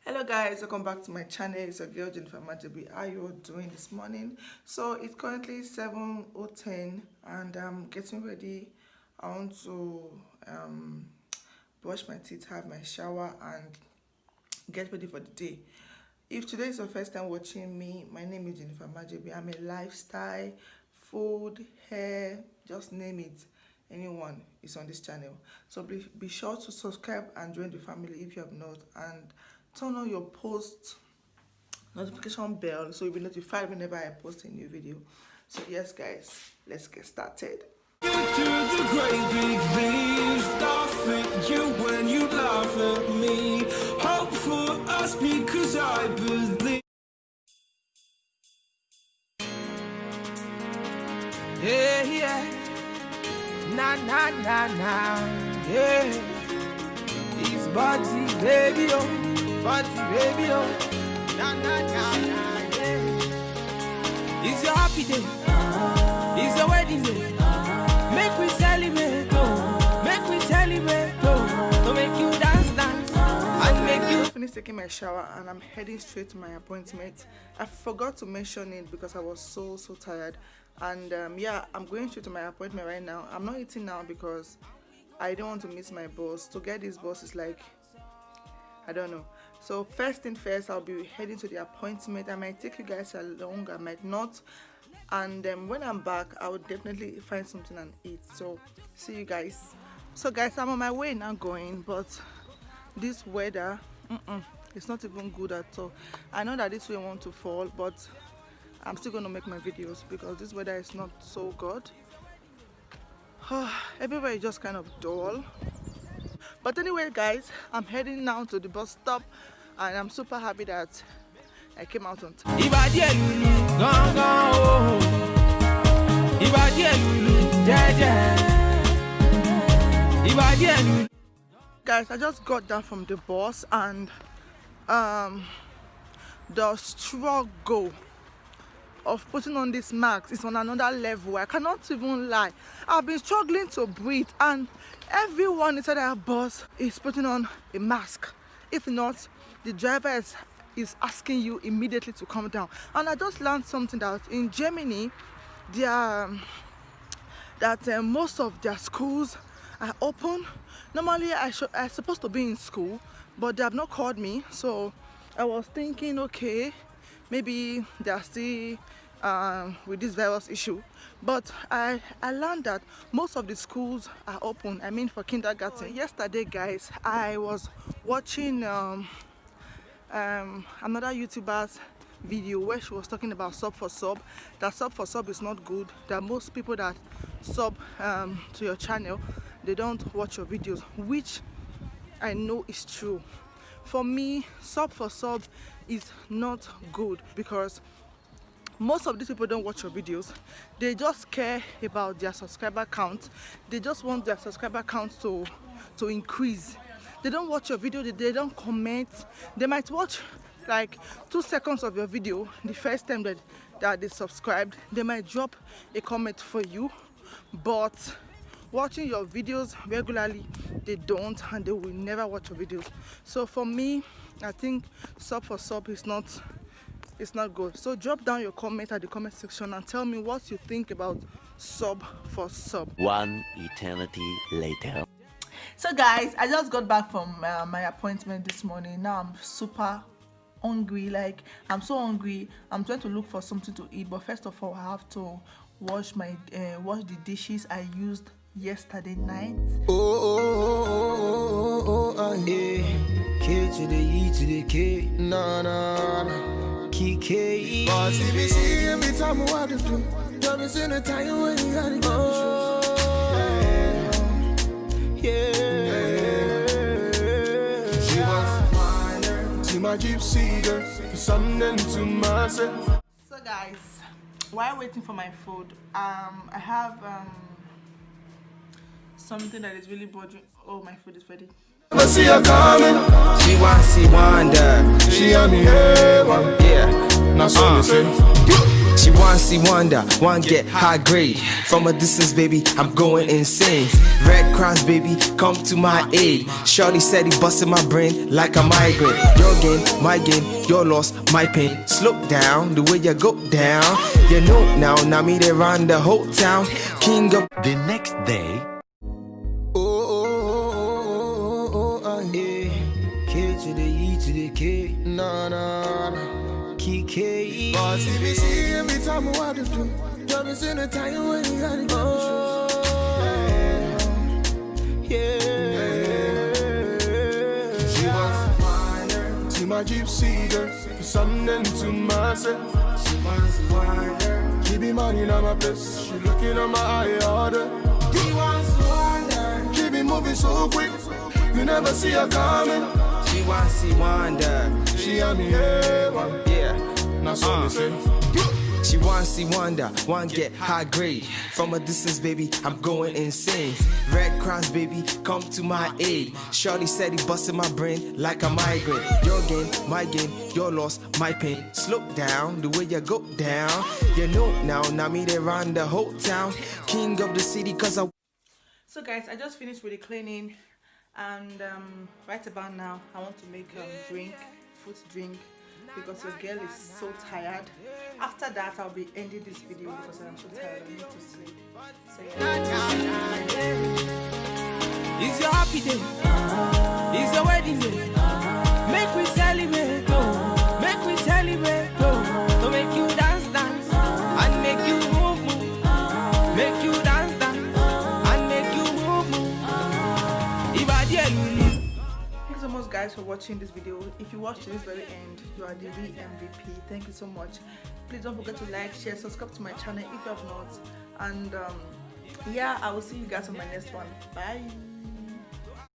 Hello guys, welcome back to my channel. It's your girl Youngbodzy. How you all doing this morning? So it's currently 7:10 and I'm getting ready. I want to brush my teeth, have my shower and get ready for the day. If today is your first time watching me, my name is Youngbodzy. I'm a lifestyle, food, hair, just name it. Anyone is on this channel. So be sure to subscribe and join the family if you have not, and turn on your post notification bell so you'll be notified whenever I post a new video. So yes guys, let's get started. You do the great big leaves, laugh at you when you laugh at me. Hope for us because I believe. Yeah, yeah. Na na na na. Yeah. It's Bodzy, baby, oh. Bodzy, baby, oh. Na na na na. Yeah. It's your happy day. It's your wedding day. Make we celebrate, oh. Make we celebrate, oh. To make you dance, dance. And make you. I finished taking my shower and I'm heading straight to my appointment. I forgot to mention it because I was so tired. And yeah, I'm going straight to my appointment right now. I'm not eating now because I don't want to miss my bus. To get this bus is like, I don't know. So first thing first, I'll be heading to the appointment. I might take you guys along, I might not. And when I'm back, I will definitely find something and eat. So see you guys. So guys, I'm on my way now going, but this weather, it's not even good at all. I know that this will want to fall, but I'm still gonna make my videos because this weather is not so good. Everywhere is just kind of dull. But anyway guys, I'm heading now to the bus stop and I'm super happy that I came out on time. Guys, I just got down from the bus and the struggle of putting on this mask is on another level. I cannot even lie. I've been struggling to breathe and everyone inside our bus is putting on a mask. If not, the driver is asking you immediately to come down. And I just learned something that in Germany, most of their schools are open. Normally I'm supposed to be in school, but they have not called me. So I was thinking, okay, maybe they are still with this virus issue, but I learned that most of the schools are open. I mean for kindergarten. Yesterday guys, I was watching another YouTuber's video where she was talking about sub for sub, that sub for sub is not good, that most people that sub to your channel, they don't watch your videos, which I know is true. For me, sub for sub is not good because most of these people don't watch your videos. They just care about their subscriber count. They just want their subscriber count to increase. They don't watch your video, they don't comment. They might watch like 2 seconds of your video the first time that they subscribed. They might drop a comment for you, but watching your videos regularly, they don't, and they will never watch your videos. So for me, I think sub for sub is not good. So drop down your comment at the comment section and tell me what you think about sub for sub. One eternity later. So guys, I just got back from my appointment this morning. Now I'm super hungry. Like, I'm so hungry. I'm trying to look for something to eat, but first of all I have to wash the dishes I used yesterday night. K to the E to the K, na na na, K. But if you see every time I want to do, don't miss any time when you gotta go. Yeah. She was minor to my gypsy girl, something to myself. So guys, while waiting for my food, I have something that is really bothering. Oh, my food is ready. I see her coming. She wants to wonder. She on me head one. Yeah. Now so me say. She want see wonder, want get high grade. From a distance, baby, I'm going insane. Red Cross, baby, come to my aid. Shorty said he busted my brain like a migraine. Your gain, my gain, your loss, my pain. Slow down, the way you go down. You know now me they run the whole town. King of The next day, K to the E to the K. Nah. KK. Boss, if you see every time I want to do. Jump in the time when you gotta yeah. She wants wider. See my gypsy girl. Something to myself. She wants wider. Keep me money on my place. She looking at my eye order. He wants wider. Keep me moving so quick. You never see her coming. She wants see wonder. She on me heaven. Yeah, that's what me say. She wants see wonder, want get high grade. From a distance, baby, I'm going insane. Red Cross, baby, come to my aid. Shorty said he busted my brain like a migraine. Your gain, my gain, your loss, my pain. Slow down, the way you go down. You know now me they run the whole town. King of the city, cause I. So guys, I just finished with the cleaning, and right about now I want to make fruit drink, because your girl is so tired. After that I'll be ending this video because I'm so tired. I need to sleep. So yeah. It's your happy day. It's your wedding day. Make we celebrate, oh. Make we celebrate, oh. To make you dance, and make you move. Make you dance, and make you move. Thank you so much guys for watching this video. If you watched to this very end, you are the real MVP. Thank you so much. Please don't forget to like, share, subscribe to my channel if you have not, and yeah, I will see you guys on my next one. Bye.